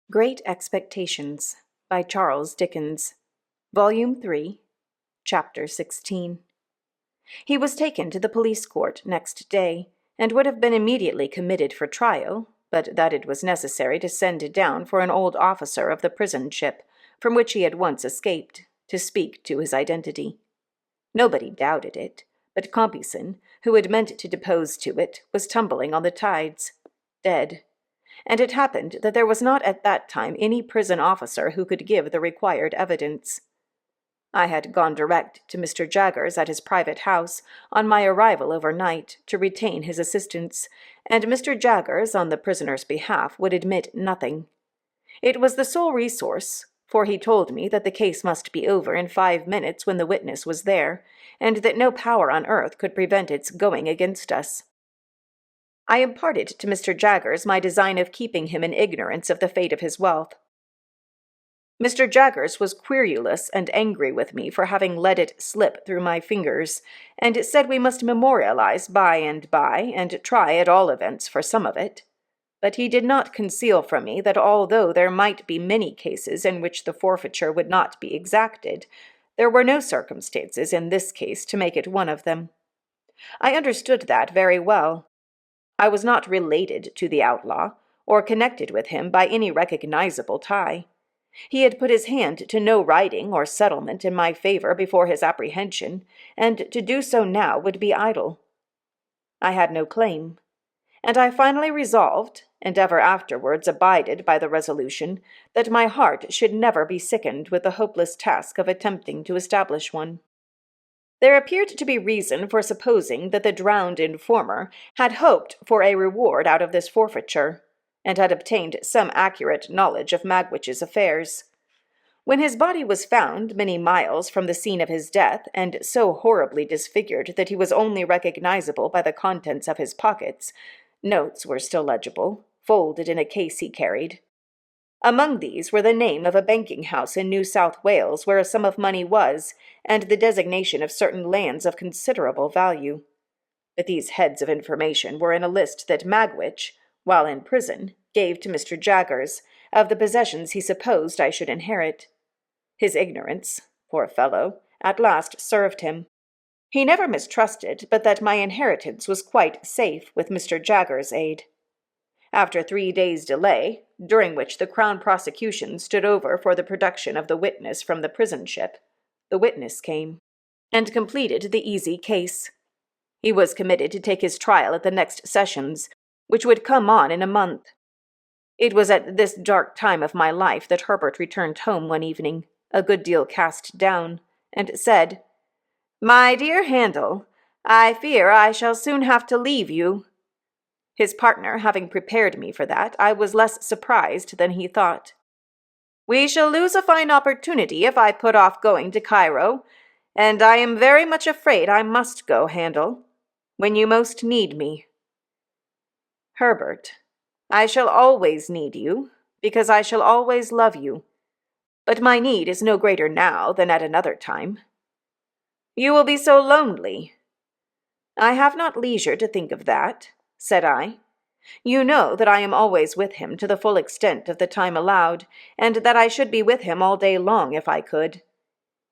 Great Expectations by Charles Dickens, Volume 3, Chapter 16. He was taken to the police court next day, and would have been immediately committed for trial, but that it was necessary to send down for an old officer of the prison ship, from which he had once escaped, to speak to his identity. Nobody doubted it, but Compeyson, who had meant to depose to it, was tumbling on the tides, dead. And it happened that there was not at that time any prison officer who could give the required evidence. I had gone direct to Mr. Jaggers at his private house on my arrival overnight to retain his assistance, and Mr. Jaggers, on the prisoner's behalf, would admit nothing. It was the sole resource, for he told me that the case must be over in 5 minutes when the witness was there, and that no power on earth could prevent its going against us. I imparted to Mr. Jaggers my design of keeping him in ignorance of the fate of his wealth. Mr. Jaggers was querulous and angry with me for having let it slip through my fingers, and said we must memorialize by, and try at all events for some of it. But he did not conceal from me that although there might be many cases in which the forfeiture would not be exacted, there were no circumstances in this case to make it one of them. I understood that very well. I was not related to the outlaw, or connected with him by any recognizable tie. He had put his hand to no writing or settlement in my favor before his apprehension, and to do so now would be idle. I had no claim, and I finally resolved, and ever afterwards abided by the resolution, that my heart should never be sickened with the hopeless task of attempting to establish one. There appeared to be reason for supposing that the drowned informer had hoped for a reward out of this forfeiture, and had obtained some accurate knowledge of Magwitch's affairs. When his body was found many miles from the scene of his death, and so horribly disfigured that he was only recognizable by the contents of his pockets, notes were still legible, folded in a case he carried. Among these were the name of a banking-house in New South Wales where a sum of money was, and the designation of certain lands of considerable value. But these heads of information were in a list that Magwitch, while in prison, gave to Mr. Jaggers, of the possessions he supposed I should inherit. His ignorance, poor fellow, at last served him. He never mistrusted but that my inheritance was quite safe with Mr. Jaggers' aid. After 3 days' delay, during which the Crown prosecution stood over for the production of the witness from the prison ship, the witness came, and completed the easy case. He was committed to take his trial at the next sessions, which would come on in a month. It was at this dark time of my life that Herbert returned home one evening, a good deal cast down, and said, "My dear Handel, I fear I shall soon have to leave you." His partner having prepared me for that, I was less surprised than he thought. "We shall lose a fine opportunity if I put off going to Cairo, and I am very much afraid I must go, Handel, when you most need me." "Herbert, I shall always need you, because I shall always love you, but my need is no greater now than at another time." "You will be so lonely." "I have not leisure to think of that," said I. "You know that I am always with him to the full extent of the time allowed, and that I should be with him all day long if I could.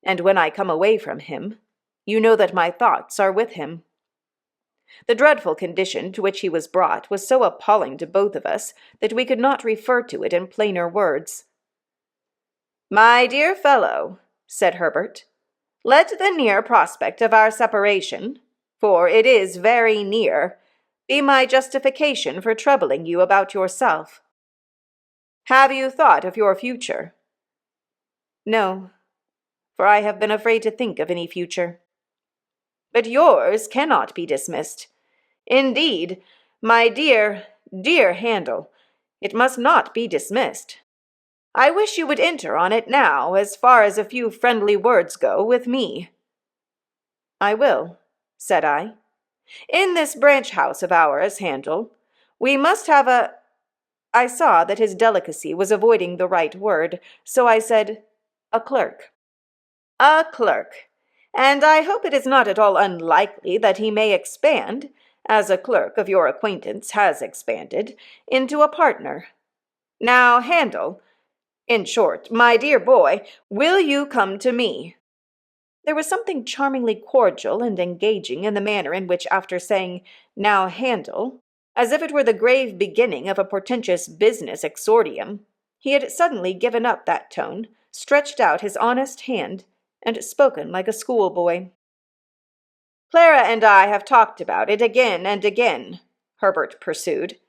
And when I come away from him, you know that my thoughts are with him." The dreadful condition to which he was brought was so appalling to both of us that we could not refer to it in plainer words. "My dear fellow," said Herbert, "let the near prospect of our separation, for it is very near, be my justification for troubling you about yourself. Have you thought of your future?" "No, for I have been afraid to think of any future." "But yours cannot be dismissed. Indeed, my dear, dear Handel, it must not be dismissed. I wish you would enter on it now, as far as a few friendly words go, with me." "I will," said I. "In this branch house of ours, Handel, we must have a—" I saw that his delicacy was avoiding the right word, so I said, "a clerk." "A clerk, and I hope it is not at all unlikely that he may expand, as a clerk of your acquaintance has expanded, into a partner. Now, Handel, in short, my dear boy, will you come to me?" There was something charmingly cordial and engaging in the manner in which, after saying, "Now, Handel," as if it were the grave beginning of a portentous business exordium, he had suddenly given up that tone, stretched out his honest hand, and spoken like a schoolboy. "Clara and I have talked about it again and again," Herbert pursued,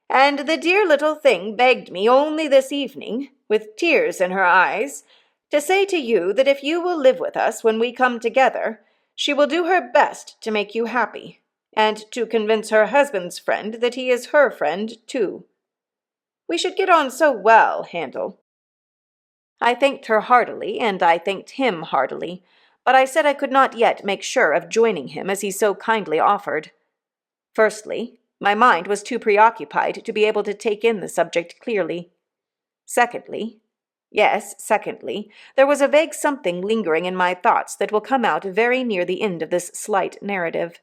"and the dear little thing begged me only this evening, with tears in her eyes, to say to you that if you will live with us when we come together, she will do her best to make you happy, and to convince her husband's friend that he is her friend too. We should get on so well, Handel." I thanked her heartily, and I thanked him heartily, but I said I could not yet make sure of joining him as he so kindly offered. Firstly, my mind was too preoccupied to be able to take in the subject clearly. Secondly, there was a vague something lingering in my thoughts that will come out very near the end of this slight narrative.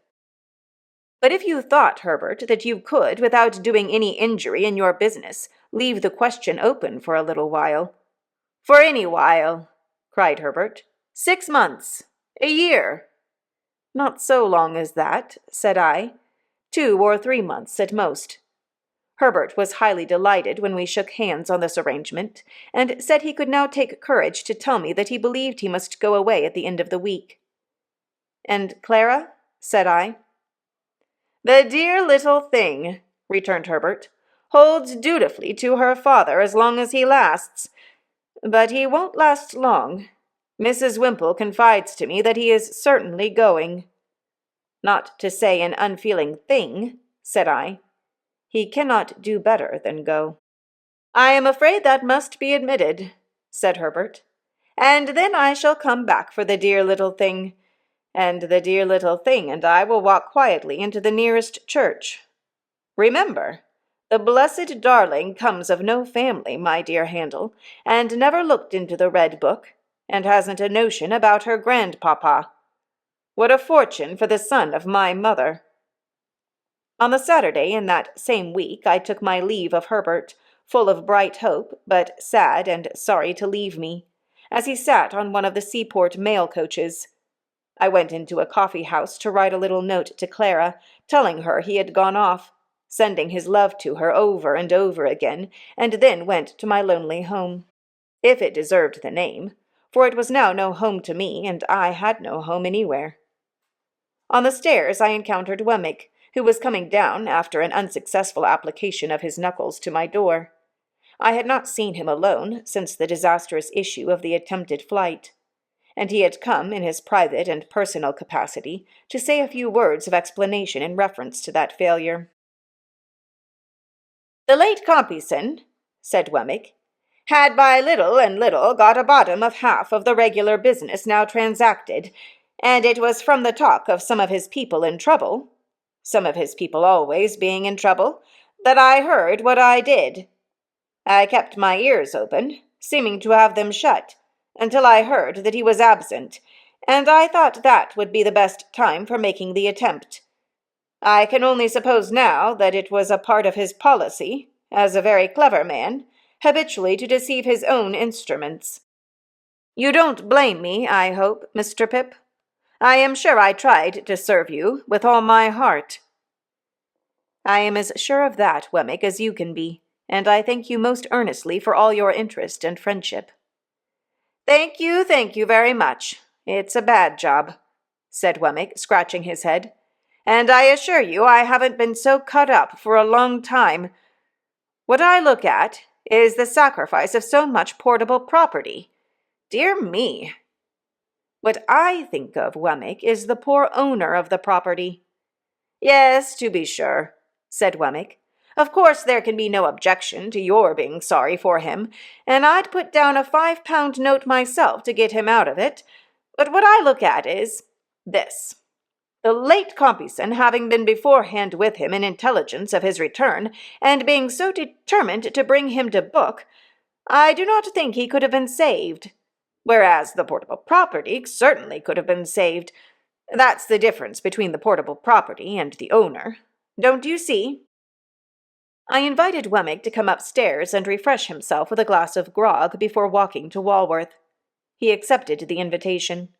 But if you thought, Herbert, that you could, without doing any injury in your business, leave the question open for a little while— "For any while," cried Herbert. 6 months, a year." "Not so long as that," said I. 2 or 3 months at most." Herbert was highly delighted when we shook hands on this arrangement, and said he could now take courage to tell me that he believed he must go away at the end of the week. "And Clara?" said I. "The dear little thing," returned Herbert, "holds dutifully to her father as long as he lasts. But he won't last long. Mrs. Wimple confides to me that he is certainly going." "Not to say an unfeeling thing," said I. "He cannot do better than go." "I am afraid that must be admitted," said Herbert. "And then I shall come back for the dear little thing, and the dear little thing and I will walk quietly into the nearest church. Remember, the blessed darling comes of no family, my dear Handel, and never looked into the red book, and hasn't a notion about her grandpapa. What a fortune for the son of my mother!" On the Saturday in that same week I took my leave of Herbert, full of bright hope, but sad and sorry to leave me, as he sat on one of the seaport mail coaches. I went into a coffee-house to write a little note to Clara, telling her he had gone off, sending his love to her over and over again, and then went to my lonely home, if it deserved the name, for it was now no home to me, and I had no home anywhere. On the stairs I encountered Wemmick, who was coming down after an unsuccessful application of his knuckles to my door. I had not seen him alone since the disastrous issue of the attempted flight, and he had come in his private and personal capacity to say a few words of explanation in reference to that failure. "The late Compeyson," said Wemmick, "had by little and little got a bottom of half of the regular business now transacted, and it was from the talk of some of his people in trouble, some of his people always being in trouble, that I heard what I did. I kept my ears open, seeming to have them shut, until I heard that he was absent, and I thought that would be the best time for making the attempt. I can only suppose now that it was a part of his policy, as a very clever man, habitually to deceive his own instruments. You don't blame me, I hope, Mr. Pip? I am sure I tried to serve you with all my heart." "I am as sure of that, Wemmick, as you can be, and I thank you most earnestly for all your interest and friendship." Thank you very much. It's a bad job," said Wemmick, scratching his head, "and I assure you I haven't been so cut up for a long time. What I look at is the sacrifice of so much portable property. Dear me! What I think of, Wemmick, is the poor owner of the property." "Yes, to be sure," said Wemmick. "Of course there can be no objection to your being sorry for him, and I'd put down a £5 note myself to get him out of it. But what I look at is this. The late Compeyson having been beforehand with him in intelligence of his return, and being so determined to bring him to book, I do not think he could have been saved, whereas the portable property certainly could have been saved. That's the difference between the portable property and the owner. Don't you see?" I invited Wemmick to come upstairs and refresh himself with a glass of grog before walking to Walworth. He accepted the invitation.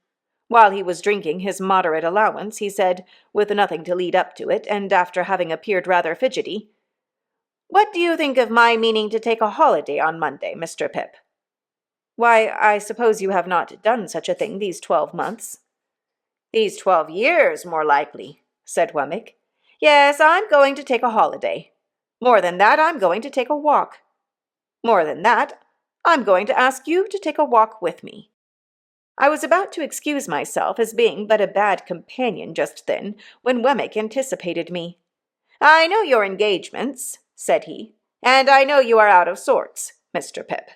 While he was drinking his moderate allowance, he said, with nothing to lead up to it, and after having appeared rather fidgety, "What do you think of my meaning to take a holiday on Monday, Mr. Pip?" "Why, I suppose you have not done such a thing these 12 months." "These 12 years, more likely," said Wemmick. "Yes, I'm going to take a holiday. More than that, I'm going to take a walk. More than that, I'm going to ask you to take a walk with me." I was about to excuse myself as being but a bad companion just then, when Wemmick anticipated me. "I know your engagements," said he, "and I know you are out of sorts, Mr. Pip.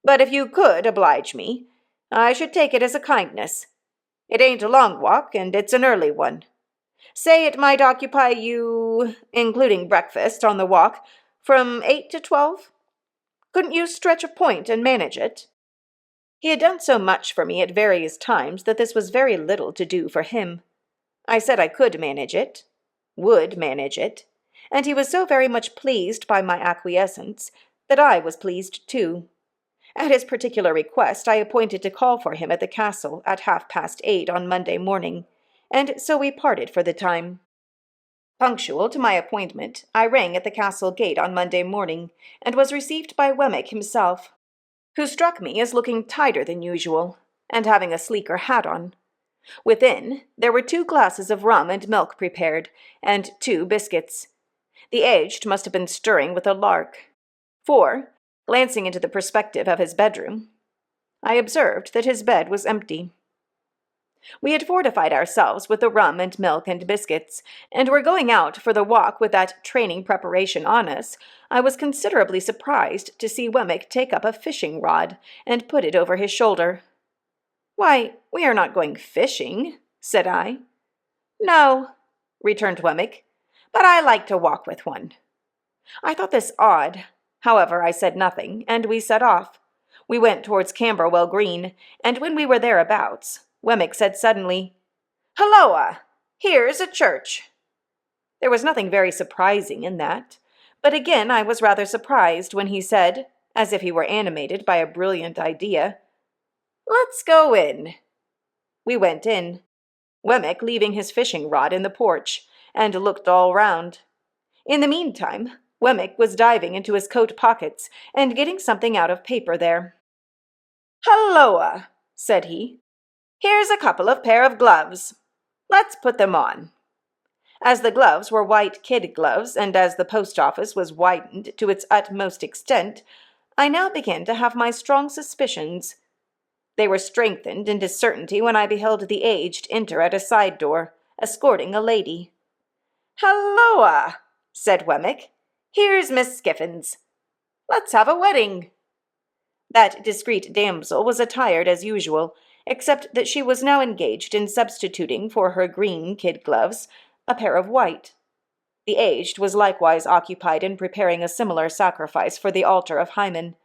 But if you could oblige me, I should take it as a kindness. It ain't a long walk, and it's an early one. Say it might occupy you, including breakfast on the walk, from 8 to 12? Couldn't you stretch a point and manage it?" He had done so much for me at various times that this was very little to do for him. I said I could manage it, would manage it, and he was so very much pleased by my acquiescence that I was pleased too. At his particular request, I appointed to call for him at the castle at 8:30 on Monday morning, and so we parted for the time. Punctual to my appointment, I rang at the castle gate on Monday morning, and was received by Wemmick himself, who struck me as looking tighter than usual, and having a sleeker hat on. Within, there were 2 glasses of rum and milk prepared, and 2 biscuits. The aged must have been stirring with a lark, for, glancing into the perspective of his bedroom, I observed that his bed was empty. We had fortified ourselves with the rum and milk and biscuits, and were going out for the walk with that training preparation on us. I was considerably surprised to see Wemmick take up a fishing rod and put it over his shoulder. "Why, we are not going fishing," said I. "No," returned Wemmick, "but I like to walk with one." I thought this odd. However, I said nothing, and we set off. We went towards Camberwell Green, and when we were thereabouts, Wemmick said suddenly, "Halloa! Here's a church." There was nothing very surprising in that, but again I was rather surprised when he said, as if he were animated by a brilliant idea, "Let's go in." We went in, Wemmick leaving his fishing rod in the porch, and looked all round. In the meantime, Wemmick was diving into his coat pockets and getting something out of paper there. "Halloa!" said he. "Here's a couple of pair of gloves. Let's put them on." As the gloves were white kid gloves, and as the post office was widened to its utmost extent, I now began to have my strong suspicions. They were strengthened into certainty when I beheld the aged enter at a side door, escorting a lady. "Halloa!" said Wemmick. "Here's Miss Skiffins. Let's have a wedding." That discreet damsel was attired as usual, except that she was now engaged in substituting for her green kid gloves a pair of white. The aged was likewise occupied in preparing a similar sacrifice for the altar of Hymen.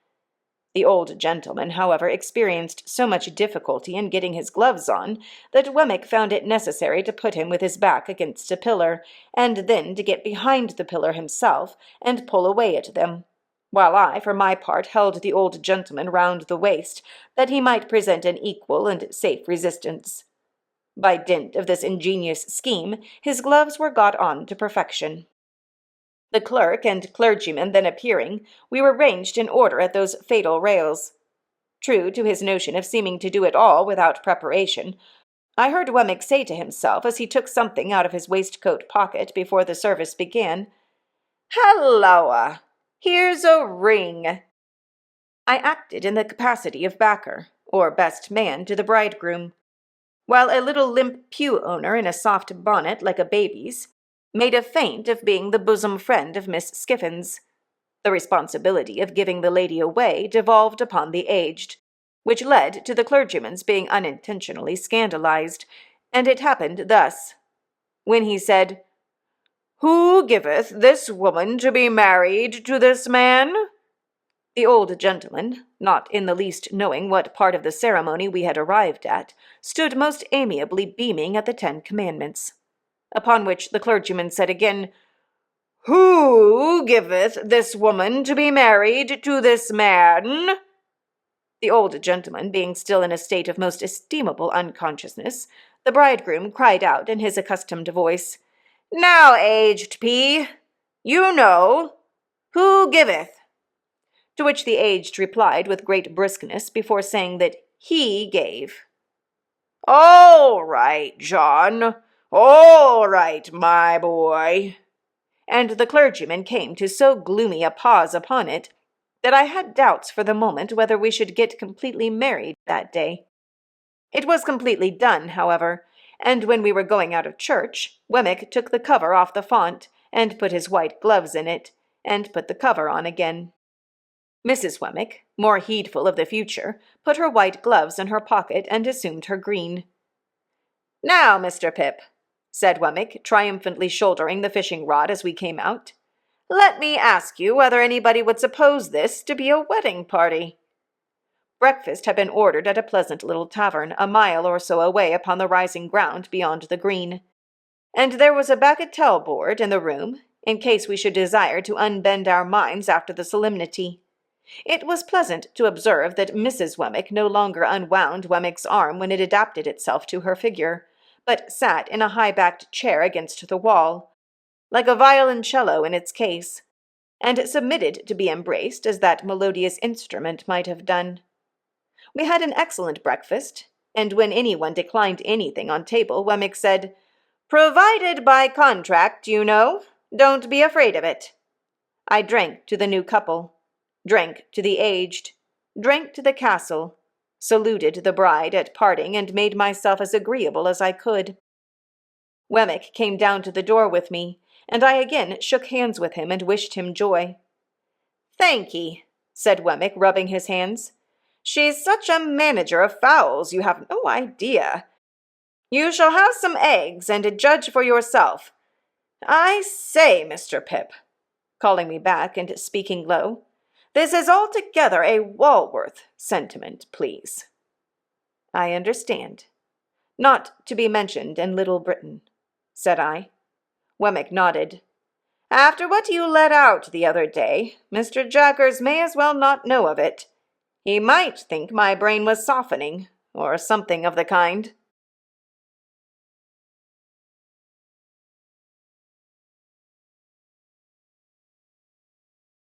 The old gentleman, however, experienced so much difficulty in getting his gloves on that Wemmick found it necessary to put him with his back against a pillar, and then to get behind the pillar himself and pull away at them, while I, for my part, held the old gentleman round the waist, that he might present an equal and safe resistance. By dint of this ingenious scheme, his gloves were got on to perfection. The clerk and clergyman then appearing, we were ranged in order at those fatal rails. True to his notion of seeming to do it all without preparation, I heard Wemmick say to himself as he took something out of his waistcoat pocket before the service began, "Halloa! Here's a ring." I acted in the capacity of backer, or best man, to the bridegroom, while a little limp pew-owner in a soft bonnet like a baby's made a feint of being the bosom friend of Miss Skiffins. The responsibility of giving the lady away devolved upon the aged, which led to the clergyman's being unintentionally scandalized, and it happened thus. When he said, "Who giveth this woman to be married to this man?" the old gentleman, not in the least knowing what part of the ceremony we had arrived at, stood most amiably beaming at the 10 Commandments. Upon which the clergyman said again, "Who giveth this woman to be married to this man?" The old gentleman being still in a state of most estimable unconsciousness, the bridegroom cried out in his accustomed voice, "Now, aged P, you know, who giveth?" To which the aged replied with great briskness before saying that he gave. "All right, John, all right, my boy." And the clergyman came to so gloomy a pause upon it that I had doubts for the moment whether we should get completely married that day. It was completely done, however, and when we were going out of church, Wemmick took the cover off the font, and put his white gloves in it, and put the cover on again. Mrs. Wemmick, more heedful of the future, put her white gloves in her pocket and assumed her green. "Now, Mr. Pip," said Wemmick, triumphantly shouldering the fishing-rod as we came out, "let me ask you whether anybody would suppose this to be a wedding party?" Breakfast had been ordered at a pleasant little tavern, a mile or so away upon the rising ground beyond the green, and there was a bagatelle board in the room, in case we should desire to unbend our minds after the solemnity. It was pleasant to observe that Mrs. Wemmick no longer unwound Wemmick's arm when it adapted itself to her figure, but sat in a high-backed chair against the wall, like a violoncello in its case, and submitted to be embraced as that melodious instrument might have done. We had an excellent breakfast, and when anyone declined anything on table, Wemmick said, "Provided by contract, you know. Don't be afraid of it." I drank to the new couple, drank to the aged, drank to the castle, saluted the bride at parting, and made myself as agreeable as I could. Wemmick came down to the door with me, and I again shook hands with him and wished him joy. "Thank ye," said Wemmick, rubbing his hands. "She's such a manager of fowls, you have no idea. You shall have some eggs, and judge for yourself. I say, Mr. Pip," calling me back and speaking low, "this is altogether a Walworth sentiment, please." "I understand. Not to be mentioned in Little Britain," said I. Wemmick nodded. "After what you let out the other day, Mr. Jaggers may as well not know of it. He might think my brain was softening, or something of the kind."